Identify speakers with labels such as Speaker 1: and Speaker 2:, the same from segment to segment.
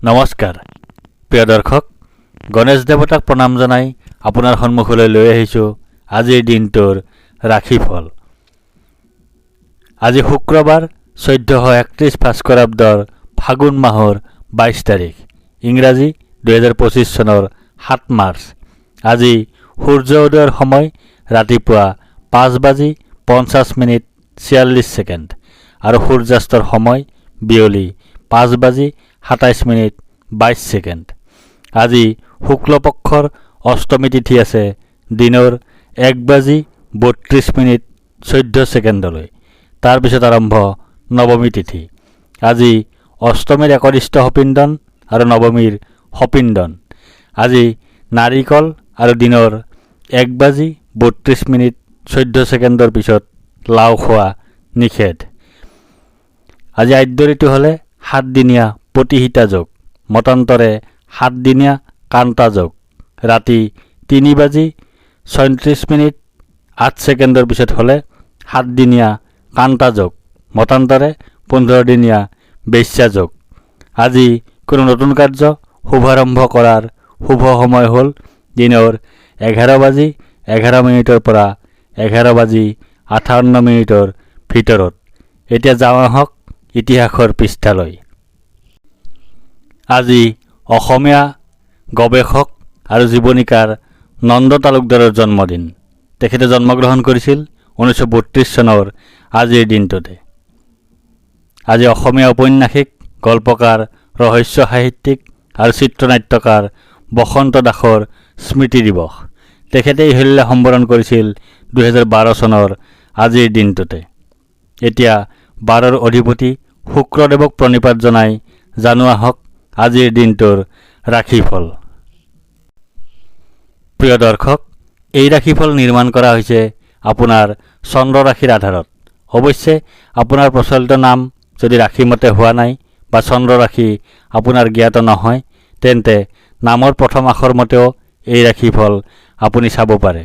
Speaker 1: নমস্কাৰ প্ৰিয় দৰ্শক, গণেশ দেৱতাক প্ৰণাম জনাই আপোনাৰ সন্মুখলৈ লৈ আহিছোঁ আজিৰ দিনটোৰ ৰাশিফল। আজি শুক্ৰবাৰ 1431 ভাস্কৰাব্দৰ ফাগুন মাহৰ 22 তাৰিখ, ইংৰাজী 2025 চনৰ 7 মাৰ্চ। আজি সূৰ্য উদয়ৰ সময় ৰাতিপুৱা 5:50:46 আৰু সূৰ্যাস্তৰ সময় বিয়লি 5:27:22। আজি শুক্লপক্ষৰ অষ্টমী তিথি আছে দিনৰ 1:32:14 তাৰপিছত আৰম্ভ নৱমী তিথি। আজি অষ্টমীৰ একনিষ্ঠ সপিন্দন আৰু নৱমীৰ সপিন্দন। আজি নাৰিকল আৰু দিনৰ 1:32:14 পিছত লাও খোৱা নিষেধ। আজি আদ্য ঋতু হ'লে 7 দিনীয়া প্ৰতিহিতা যোগ, মতান্তৰে 7 দিনীয়া কান্তা যোগ। ৰাতি 3:34:08 পিছত হ'লে 7 দিনীয়া কান্তা যোগ, মতান্তৰে 15 দিনীয়া বেশ্যা যোগ। আজি কোনো নতুন কাৰ্য শুভাৰম্ভ কৰাৰ শুভ সময় হ'ল দিনৰ 11:11 পৰা 11:58 ভিতৰত। এতিয়া যাওঁ আহক ইতিহাসৰ পৃষ্ঠালৈ। আজি অসমীয়া গৱেষক আৰু জীৱনীকাৰ নন্দ তালুকদাৰৰ জন্মদিন। তেখেতে জন্মগ্ৰহণ কৰিছিল 1932 চনৰ আজিৰ দিনটোতে। আজি অসমীয়া ঔপন্যাসিক, গল্পকাৰ, ৰহস্য সাহিত্যিক আৰু চিত্ৰনাট্যকাৰ বসন্ত দাসৰ স্মৃতি দিৱস। তেখেতে ইহল্যা সম্বৰণ কৰিছিল 2012 চনৰ আজিৰ দিনটোতে। এতিয়া 12ৰ অধিপতি শুক্ৰদেৱক প্ৰণিপাত জনাই জানো আহক আজিৰ দিনটোৰ ৰাশিফল। প্ৰিয় দৰ্শক, এই ৰাশিফল নিৰ্মাণ কৰা হৈছে আপোনাৰ চন্দ্ৰ ৰাশিৰ আধাৰত। অৱশ্যে আপোনাৰ প্ৰচলিত নাম যদি ৰাশিমতে হোৱা নাই বা চন্দ্ৰ ৰাশি আপোনাৰ জ্ঞাত নহয়, তেন্তে নামৰ প্ৰথম আখৰ মতেও এই ৰাশিফল আপুনি চাব পাৰে।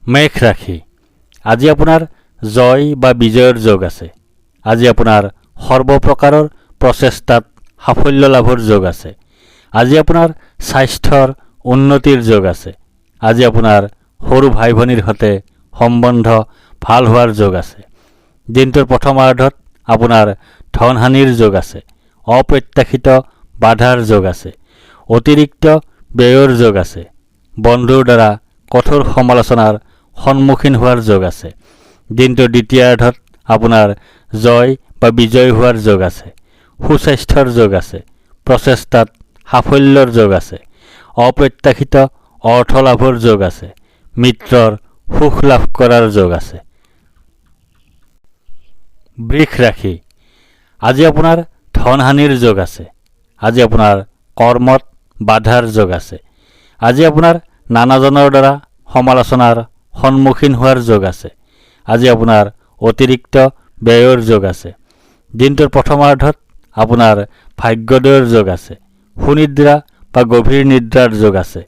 Speaker 1: মেষ ৰাশি। আজি আপোনাৰ জয় বা বিজয়ৰ যোগ আছে। আজি আপোনাৰ সৰ্বপ্ৰকাৰৰ প্ৰচেষ্টাত সাফল্য লাভৰ যোগ আছে। আজি আপোনাৰ স্বাস্থ্যৰ উন্নতিৰ যোগ আছে। আজি আপোনাৰ সৰু ভাই ভনীৰ সৈতে সম্বন্ধ ভাল হোৱাৰ যোগ আছে। দিনটোৰ প্ৰথমাৰ্ধত আপোনাৰ ধনহানিৰ যোগ আছে। অপ্ৰত্যাশিত বাধাৰ যোগ আছে। অতিৰিক্ত ব্যয়ৰ যোগ আছে। বন্ধুৰ দ্বাৰা কঠোৰ সমালোচনাৰ সন্মুখীন হোৱাৰ যোগ আছে। দিনটোৰ দ্বিতীয়াৰ্ধত আপোনাৰ জয় বা বিজয় হোৱাৰ যোগ আছে। সুস্বাস্থ্যৰ যোগ আছে। প্ৰচেষ্টাত সাফল্যৰ যোগ আছে। অপ্ৰত্যাশিত অৰ্থ লাভৰ যোগ আছে। মিত্ৰৰ সুখ লাভ কৰাৰ যোগ আছে। বৃষ ৰাশি। আজি আপোনাৰ ধনহানিৰ যোগ আছে। আজি আপোনাৰ কৰ্মত বাধাৰ যোগ আছে। আজি আপোনাৰ নানাজনৰ দ্বাৰা সমালোচনাৰ সন্মুখীন হোৱাৰ যোগ আছে। আজি আপোনাৰ অতিৰিক্ত ব্যয়ৰ যোগ আছে। দিনটোৰ প্ৰথমাৰ্ধত আপোনাৰ ভাগ্যোদয়ৰ যোগ আছে। সুনিদ্ৰা বা গভীৰ নিদ্ৰাৰ যোগ আছে।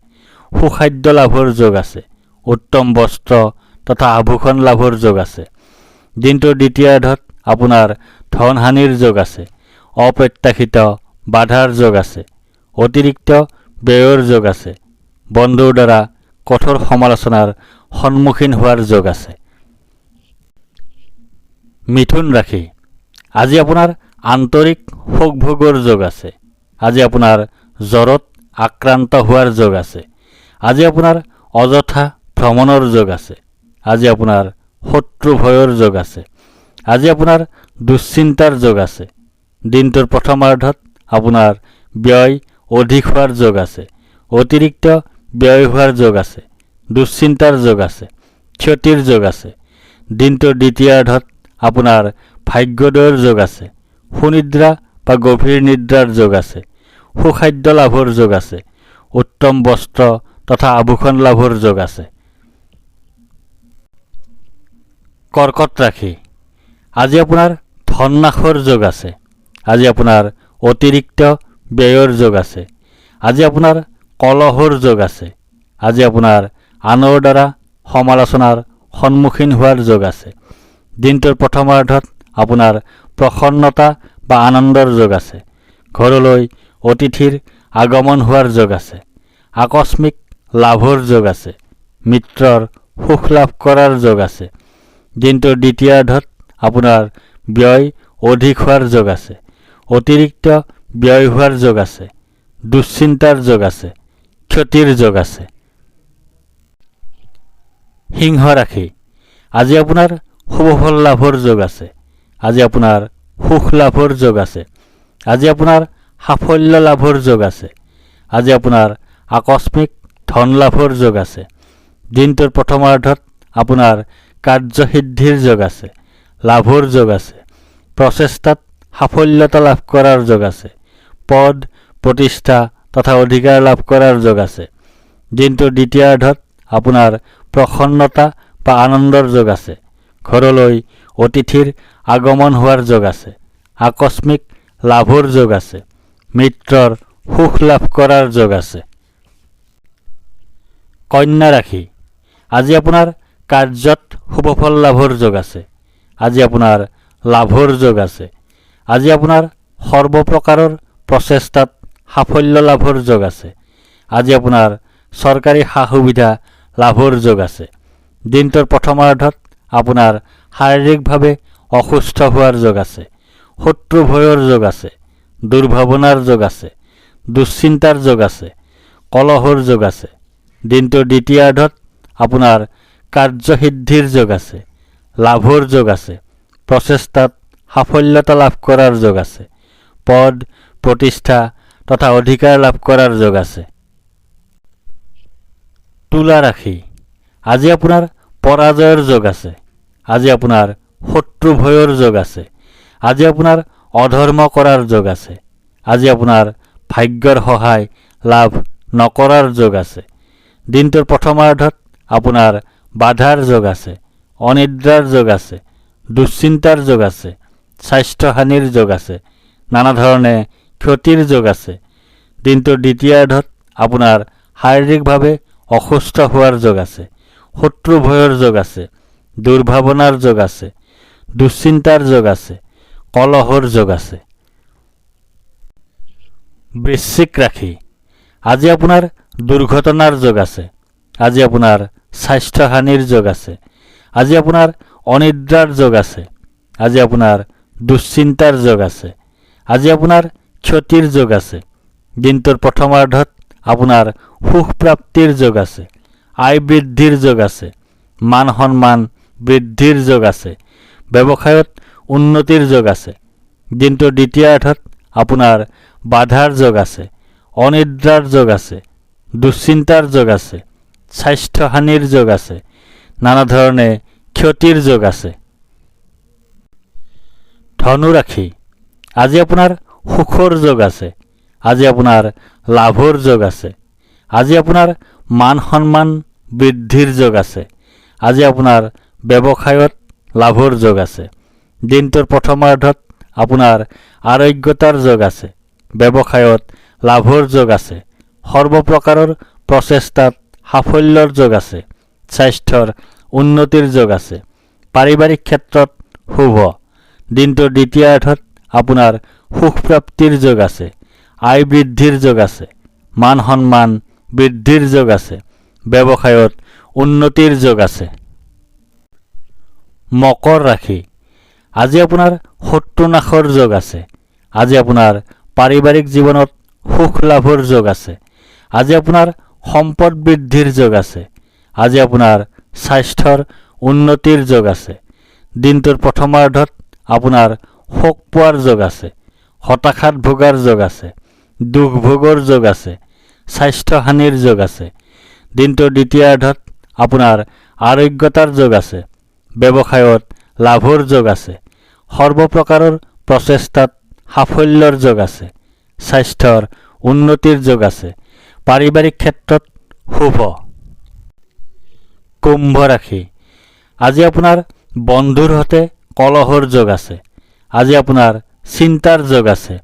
Speaker 1: সুখাদ্য লাভৰ যোগ আছে। উত্তম বস্ত্ৰ তথা আভূষণ লাভৰ যোগ আছে। দিনটোৰ দ্বিতীয়াৰ্ধত আপোনাৰ ধনহানিৰ যোগ আছে। অপ্ৰত্যাশিত বাধাৰ যোগ আছে। অতিৰিক্ত ব্যয়ৰ যোগ আছে। বন্ধুৰ দ্বাৰা কঠোৰ সমালোচনাৰ সন্মুখীন হোৱাৰ যোগ আছে। মিথুন ৰাশি। আজি আপোনাৰ আন্তৰিক সুখ ভোগৰ যোগ আছে। আজি আপোনাৰ জ্বৰত আক্ৰান্ত হোৱাৰ যোগ আছে। আজি আপোনাৰ অযথা ভ্ৰমণৰ যোগ আছে। আজি আপোনাৰ শত্ৰু ভয়ৰ যোগ আছে। আজি আপোনাৰ দুশ্চিন্তাৰ যোগ আছে। দিনটোৰ প্ৰথমাৰ্ধত আপোনাৰ ব্যয় অধিক হোৱাৰ যোগ আছে। অতিৰিক্ত ব্যয় হোৱাৰ যোগ আছে। দুশ্চিন্তাৰ যোগ আছে। ক্ষতিৰ যোগ আছে। দিনটোৰ দ্বিতীয়াৰ্ধত আপোনাৰ ভাগ্যোদয়ৰ যোগ আছে। সুনিদ্ৰা বা গভীৰ নিদ্ৰাৰ যোগ আছে। সুখাদ্য লাভৰ যোগ আছে। উত্তম বস্ত্ৰ তথা আভূষণ লাভৰ যোগ আছে। কৰ্কট ৰাশি। আজি আপোনাৰ ধন নাশৰ যোগ আছে। আজি আপোনাৰ অতিৰিক্ত ব্যয়ৰ যোগ আছে। আজি আপোনাৰ কলহৰ যোগ আছে। আজি আপোনাৰ আনৰ দ্বাৰা সমালোচনাৰ সন্মুখীন হোৱাৰ যোগ আছে। দিনটোৰ প্ৰথমাৰ্ধত আপোনাৰ প্ৰসন্নতা বা আনন্দৰ যোগ আছে। ঘৰলৈ অতিথিৰ আগমন হোৱাৰ যোগ আছে। আকস্মিক লাভৰ যোগ আছে। মিত্ৰৰ সুখ লাভ কৰাৰ যোগ আছে। দিনটোৰ দ্বিতীয়াৰ্ধত আপোনাৰ ব্যয় অধিক হোৱাৰ যোগ আছে। অতিৰিক্ত ব্যয় হোৱাৰ যোগ আছে। দুশ্চিন্তাৰ যোগ আছে। ক্ষতিৰ যোগ আছে। সিংহ ৰাশি, আজি আপোনাৰ শুভফল লাভৰ যোগ আছে। আজি আপোনাৰ সুখ লাভৰ যোগ আছে। আজি আপোনাৰ সাফল্য লাভৰ যোগ আছে। আজি আপোনাৰ আকস্মিক ধন লাভৰ যোগ আছে। দিনটোৰ প্ৰথমাৰ্ধত আপোনাৰ কাৰ্যসিদ্ধিৰ যোগ আছে। লাভৰ যোগ আছে। প্ৰচেষ্টাত সাফল্যতা লাভ কৰাৰ যোগ আছে। পদ প্ৰতিষ্ঠা তথা অধিকাৰ লাভ কৰাৰ যোগ আছে। দিনটোৰ দ্বিতীয়াৰ্ধত আপোনাৰ প্ৰসন্নতা বা আনন্দৰ যোগ আছে। ঘৰলৈ অতিথিৰ আগমন হোৱাৰ যোগ আছে। আকস্মিক লাভৰ যোগ আছে। মিত্ৰৰ সুখ লাভ কৰাৰ যোগ আছে। কন্যা ৰাশি, আজি আপোনাৰ কাৰ্যত শুভফল লাভৰ যোগ আছে। আজি আপোনাৰ লাভৰ যোগ আছে। আজি আপোনাৰ সৰ্বপ্ৰকাৰৰ প্ৰচেষ্টাত সাফল্য লাভৰ যোগ আছে। আজি আপোনাৰ চৰকাৰী সা সুবিধা লাভৰ যোগ আছে। দিনটোৰ প্ৰথমাৰ্ধত আপোনাৰ শাৰীৰিকভাৱে অসুস্থ হোৱাৰ যোগ আছে। শত্ৰু ভয়ৰ যোগ আছে। দুৰ্ভাৱনাৰ যোগ আছে। দুশ্চিন্তাৰ যোগ আছে। কলহৰ যোগ আছে। দিনটোৰ দ্বিতীয়াৰ্ধত আপোনাৰ কাৰ্যসিদ্ধিৰ যোগ আছে। লাভৰ যোগ আছে। প্ৰচেষ্টাত সাফল্যতা লাভ কৰাৰ যোগ আছে। পদ প্ৰতিষ্ঠা তথা অধিকাৰ লাভ কৰাৰ যোগ আছে। তুলা ৰাশি, আজি আপোনাৰ পৰাজয়ৰ যোগ আছে। আজি আপোনাৰ শত্ৰু ভয়ৰ যোগ আছে। আজি আপোনাৰ অধৰ্ম কৰাৰ যোগ আছে। আজি আপোনাৰ ভাগ্যৰ সহায় লাভ নকৰাৰ যোগ আছে। দিনটোৰ প্ৰথমাৰ্ধত আপোনাৰ বাধাৰ যোগ আছে। অনিদ্ৰাৰ যোগ আছে। দুশ্চিন্তাৰ যোগ আছে। স্বাস্থ্যহানিৰ যোগ আছে। নানা ধৰণে ক্ষতিৰ যোগ আছে। দিনটোৰ দ্বিতীয়াৰ্ধত আপোনাৰ শাৰীৰিকভাৱে অসুস্থ হোৱাৰ যোগ আছে। শত্ৰু ভয়ৰ যোগ আছে। দুৰ্ভাৱনাৰ যোগ আছে। দুশ্চিন্তাৰ যোগ আছে। কলহৰ যোগ আছে। বৃশ্চিক ৰাশি, আজি আপোনাৰ দুৰ্ঘটনাৰ যোগ আছে। আজি আপোনাৰ স্বাস্থ্যহানিৰ যোগ আছে। আজি আপোনাৰ অনিদ্ৰাৰ যোগ আছে। আজি আপোনাৰ দুশ্চিন্তাৰ যোগ আছে। আজি আপোনাৰ ক্ষতিৰ যোগ আছে। দিনটোৰ প্ৰথমাৰ্ধত আপোনাৰ সুখ প্ৰাপ্তিৰ যোগ আছে। আয় বৃদ্ধিৰ যোগ আছে। মান সন্মান বৃদ্ধিৰ যোগ আছে। ব্যৱসায়ত উন্নতিৰ যোগ আছে। দিনটোৰ দ্বিতীয়াৰ্ধত আপোনাৰ বাধাৰ যোগ আছে। অনিদ্ৰাৰ যোগ আছে। দুশ্চিন্তাৰ যোগ আছে। স্বাস্থ্যহানিৰ যোগ আছে। নানা ধৰণে ক্ষতিৰ যোগ আছে। ধনু ৰাশি, আজি আপোনাৰ সুখৰ যোগ আছে। আজি আপোনাৰ লাভৰ যোগ আছে। আজি আপোনাৰ মান সন্মান বৃদ্ধিৰ যোগ আছে। আজি আপোনাৰ ব্যৱসায়ত লাভৰ যোগ আছে। দিনটোৰ প্ৰথমাৰ্ধত আপোনাৰ আৰোগ্যতাৰ যোগ আছে। ব্যৱসায়ত লাভৰ যোগ আছে। সৰ্বপ্ৰকাৰৰ প্ৰচেষ্টাত সাফল্যৰ যোগ আছে। স্বাস্থ্যৰ উন্নতিৰ যোগ আছে। পাৰিবাৰিক ক্ষেত্ৰত শুভ। দিনটোৰ দ্বিতীয়াৰ্ধত আপোনাৰ সুখ প্ৰাপ্তিৰ যোগ আছে। আয় বৃদ্ধিৰ যোগ আছে। মান সন্মান বৃদ্ধিৰ যোগ আছে। ব্যৱসায়ত উন্নতিৰ যোগ আছে। মকৰ ৰাশি, আজি আপোনাৰ শত্ৰুনাশৰ যোগ আছে। আজি আপোনাৰ পাৰিবাৰিক জীৱনত সুখ লাভৰ যোগ আছে। আজি আপোনাৰ সম্পদ বৃদ্ধিৰ যোগ আছে। আজি আপোনাৰ স্বাস্থ্যৰ উন্নতিৰ যোগ আছে। দিনটোৰ প্ৰথমাৰ্ধত আপোনাৰ শোক পোৱাৰ যোগ আছে। হতাশাত ভোগাৰ যোগ আছে। দুখ ভোগৰ যোগ আছে। স্বাস্থ্যহানিৰ যোগ আছে। দিনটোৰ দ্বিতীয়াৰ্ধত আপোনাৰ আৰোগ্যতাৰ যোগ আছে। ব্যৱসায়ত লাভৰ যোগ আছে। সৰ্বপ্ৰকাৰৰ প্ৰচেষ্টাত সাফল্যৰ যোগ আছে। স্বাস্থ্যৰ উন্নতিৰ যোগ আছে। পাৰিবাৰিক ক্ষেত্ৰত শুভ। কুম্ভ ৰাশি, আজি আপোনাৰ বন্ধুৰ সৈতে কলহৰ যোগ আছে। আজি আপোনাৰ চিন্তাৰ যোগ আছে।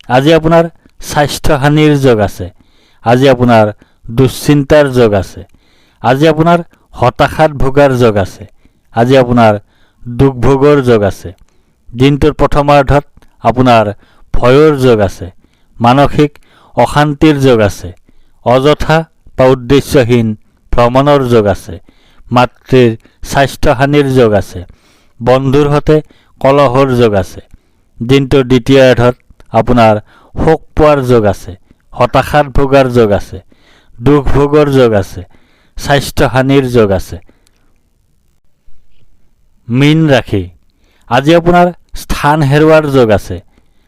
Speaker 1: আজি আপোনাৰ স্বাস্থ্যহানিৰ যোগ আছে। আজি আপোনাৰ দুশ্চিন্তাৰ যোগ আছে। আজি আপোনাৰ হতাশাত ভোগাৰ যোগ আছে। আজি আপোনাৰ দুখ ভোগৰ যোগ আছে। দিনটোৰ প্ৰথমাৰ্ধত আপোনাৰ ভয়ৰ যোগ আছে, মানসিক অশান্তিৰ যোগ আছে, অযথা বা উদ্দেশ্যহীন ভ্ৰমণৰ যোগ আছে, মাতৃৰ স্বাস্থ্যহানিৰ যোগ আছে, বন্ধুৰ সৈতে কলহৰ যোগ আছে। দিনটোৰ দ্বিতীয়াৰ্ধত আপোনাৰ শোক পোৱাৰ যোগ আছে, হতাশাত ভোগাৰ যোগ আছে, দুখ ভোগৰ যোগ আছে, স্বাস্থ্যহানিৰ যোগ আছে। মীন ৰাশি, আজি আপোনাৰ স্থান হেৰুৱাৰ যোগ আছে,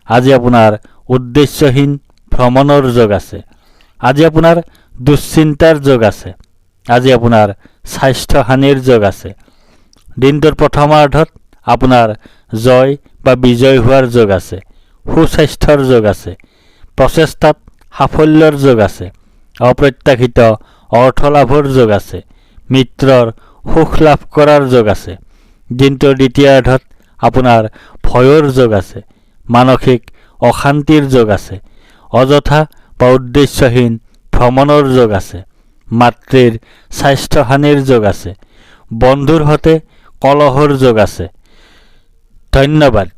Speaker 1: আজি আপোনাৰ উদ্দেশ্যহীন ভ্ৰমণৰ যোগ আছে, আজি আপোনাৰ দুশ্চিন্তাৰ যোগ আছে, আজি আপোনাৰ স্বাস্থ্যহানিৰ যোগ আছে। দিনটোৰ প্ৰথমাৰ্ধত আপোনাৰ জয় বা বিজয় হোৱাৰ যোগ আছে, সুস্বাস্থ্যৰ যোগ আছে, প্ৰচেষ্টাত সাফল্যৰ যোগ আছে, অপ্ৰত্যাশিত অৰ্থ লাভৰ যোগ আছে, মিত্ৰৰ সুখ লাভ কৰাৰ যোগ আছে। দিনটোৰ দ্বিতীয়াৰ্ধত আপোনাৰ ভয়ৰ যোগ আছে, মানসিক অশান্তিৰ যোগ আছে, অযথা বা উদ্দেশ্যহীন ভ্ৰমণৰ যোগ আছে, মাতৃৰ স্বাস্থ্যহানিৰ যোগ আছে, বন্ধুৰ সৈতে কলহৰ যোগ আছে। ধন্যবাদ।